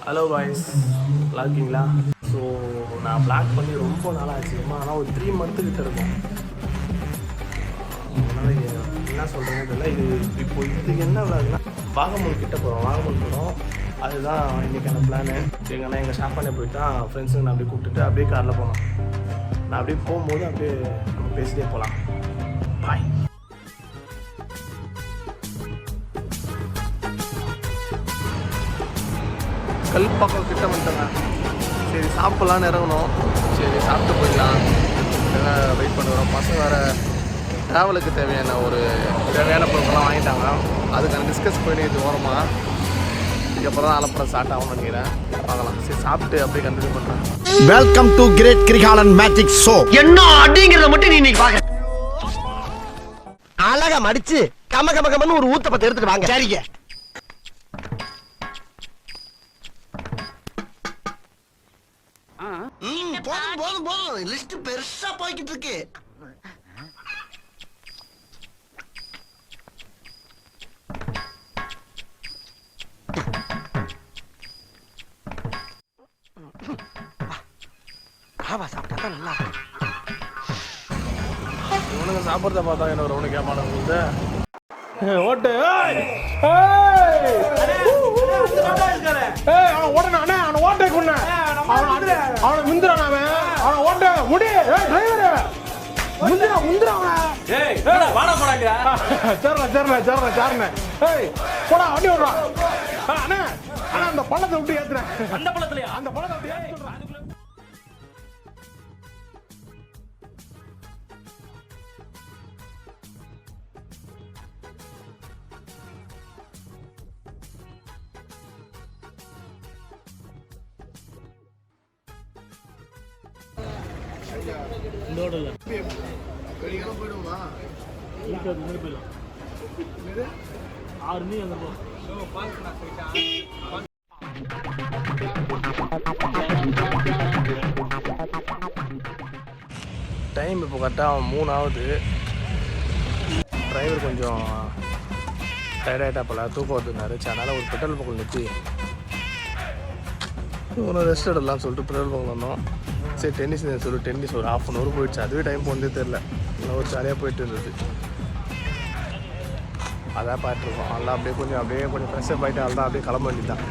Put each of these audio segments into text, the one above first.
Hello boys, நல்லா இருக்கீங்களா? So நான் பிளாக் பண்ணி ரொம்ப நாளாச்சு, ஆனால் ஒரு 3 மந்த்து கிட்ட இருக்கும். அதனால் என்ன சொல்கிறேன்னு தெரியல. இப்போ இதுக்கு என்ன விளாட்னா வாகமூன் கிட்ட போகிறோம். வாகமூன் போகிறோம், அதுதான் இன்றைக்கான பிளானு. எங்கன்னா எங்கள் ஷாப்பானே போயிட்டு தான் ஃப்ரெண்ட்ஸுங்க நான் அப்படியே கூப்பிட்டுட்டு அப்படியே காரில் போனோம். நான் அப்படியே போகும்போது அப்படியே நம்ம பேசிட்டே போகலாம். பாய். கல்பாக்கம் கிட்ட வந்துட்டேங்க. சரி சாப்பிட்லான்னு இறங்கணும். சரி சாப்பிட்டு போயிடலாம். வெயிட் பண்ணுறோம். பசங்க வேறு ட்ராவலுக்கு தேவையான பொருட்கள்லாம் வாங்கிட்டாங்க. அதுக்கான டிஸ்கஸ் போயிட்டு இது ஓரமாக இதுக்கப்புறம் தான் அலப்பறம் ஸ்டார்ட் ஆகும்னு நினைக்கிறேன். பார்க்கலாம். சரி சாப்பிட்டு அப்படியே கண்டினியூ பண்ணுறேன். Welcome to great Kirikalan magic show. என்ன அப்படிங்கிறத மட்டும் நீ பாக்க அழகா மடிச்சு கமன்னு ஒரு ஊத்த பத்து எடுத்துட்டு வாங்க. சரிங்க. போதும் லிஸ்ட் பெருசா போய்கிட்டு இருக்கு. சாப்பிட்டா நல்லா இவனுங்க சாப்பிட்றத பார்த்தா என்ன ஒரு கேட்பானுங்க ஓட்டு. அவனை ஓட்டை கொண்ட அவனை முந்திரான். அவனை ஓட்ட முடி போடா வண்டி விடுறான். அந்த பள்ளத்தை விட்டு ஏத்துறேன். அந்த பள்ளத்தை விட்டு ஏத்துறேன். டைம் இப்போ கரெக்டாக 3 ஆகுது. டிரைவர் கொஞ்சம் டயர்டாகிட்டா போல, தூக்கம் வருதுனாரு. அதனால் ஒரு பெட்ரோல் பங்க் நிறுத்தி ஒரு ரெஸ்ட் எடுடலாம்னு சொல்லிட்டு பெட்ரோல் பங்க் வந்தோம். சரி டென்னிஸ் சொல்லி டென்னிஸ் ஒரு 1/2 அன் ஹவர் போயிடுச்சு. அதுவே டைம் போனதே தெரில. நல்லா ஒரு ஜாலியாக போயிட்டு இருந்தது. அதான் பார்த்துருக்கோம். அதெல்லாம் அப்படியே கொஞ்சம் ஃப்ரெஷ்ஷப் ஆகிட்டு அதெல்லாம் அப்படியே கிளம்ப வேண்டியதான்.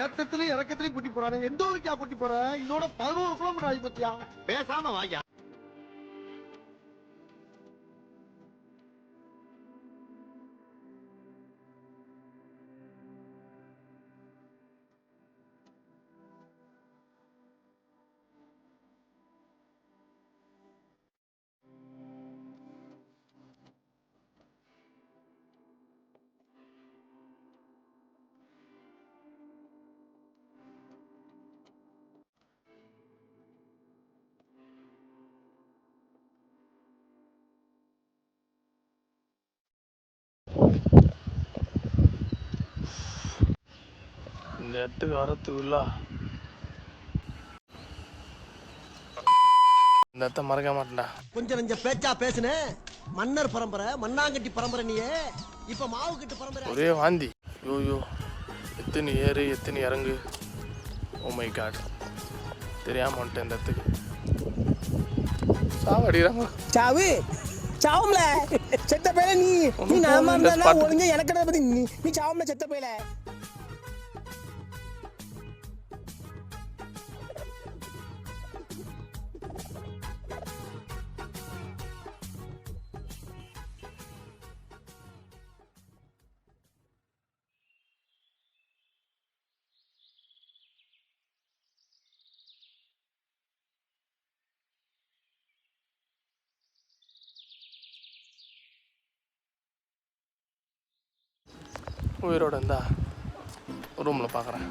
ஏத்தத்திலயும் இறக்கத்திலயும் கூட்டி போறானே. எந்த ஊருக்கா கூட்டி போற? இதோட 11 கிலோமீட்டர் ஆகி பத்தியா? பேசாம வாயா. இந்த இடத்துக்கு வரத்துக்குள்ள இந்த இடத்த மறக்க மாட்டேன்டா. கொஞ்சம் பேச்சா பேசுன. மன்னர் பரம்பரை, மண்ணாங்கட்டி பரம்பரை. நீயே இப்ப மாவு கட்டு பரம்பரை. ஒரே வாந்தி. யோயோ, எத்தனை ஏறு எத்தனை இறங்கு. ஓ மை காட், தெரியாம வந்துட்டேன் இந்த இடத்துக்கு. சாவடிக்கிறாங்க. சாவும்ல செத்த பேல. நீ நாம ஒளிஞ்ச எனக்கு பத்தி நீ சாவும்ல செத்த பேல. உயிரோடு இருந்தால் ரூமில் பார்க்குறேன்.